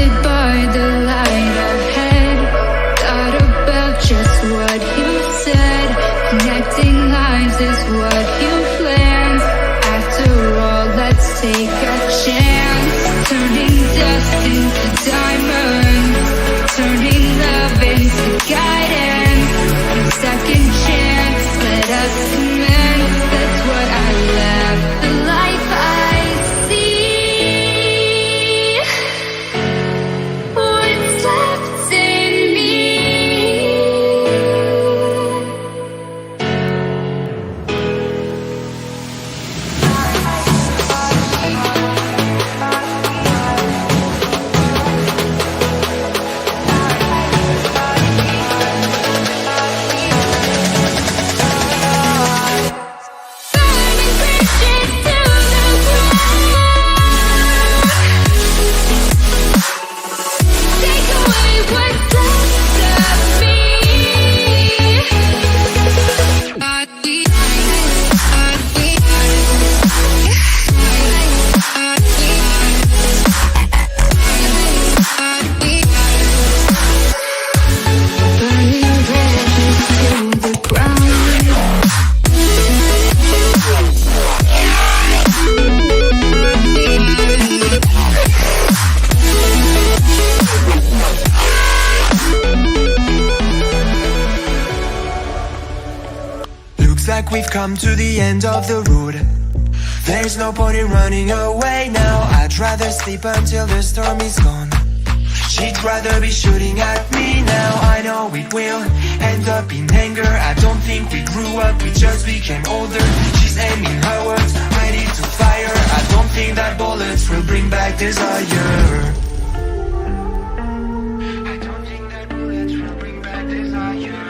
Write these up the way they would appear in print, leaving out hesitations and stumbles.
blinded by the light ahead. Thought about just what you said. Connecting lives is what you planned. After all, let's take a chance. Turning dust into diamonds, turning love into guidance. A second chance, let us commence. That's what I love, the life I see. What's left in me? Like we've come to the end of the road. There's no point in running away now. I'd rather sleep until the storm is gone. She'd rather be shooting at me now. I know it will end up in anger. I don't think we grew up, we just became older. She's aiming her words, ready to fire. I don't think that bullets will bring back desire. I don't think that bullets will bring back desire.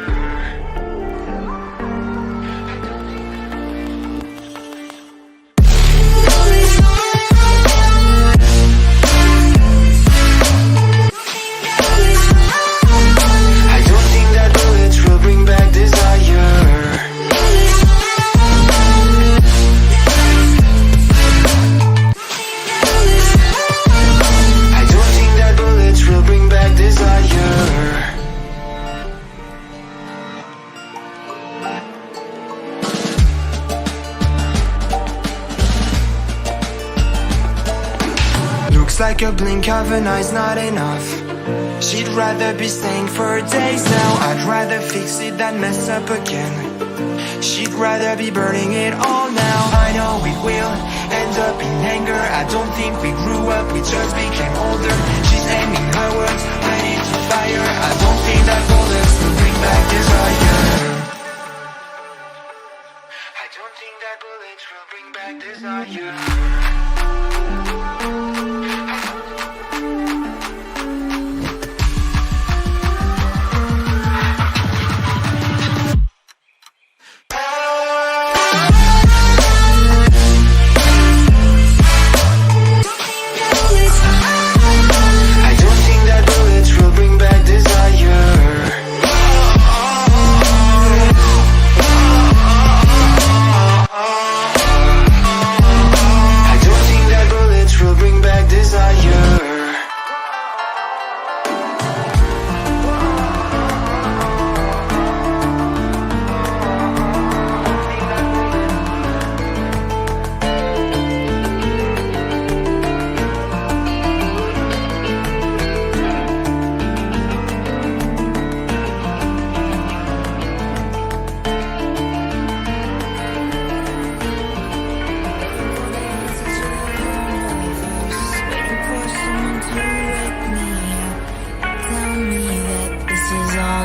Like a blink of an eye's not enough. She'd rather be staying for days now. I'd rather fix it than mess up again. She'd rather be burning it all now. I know it will end up in anger. I don't think we grew up, we just became older. She's aiming her words, ready to fire. I don't think that bullets will bring back desire. I don't think that bullets will bring back desire.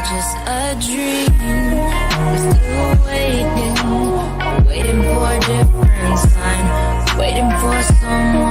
Just a dream. I'm still waiting for a different sign, waiting for someone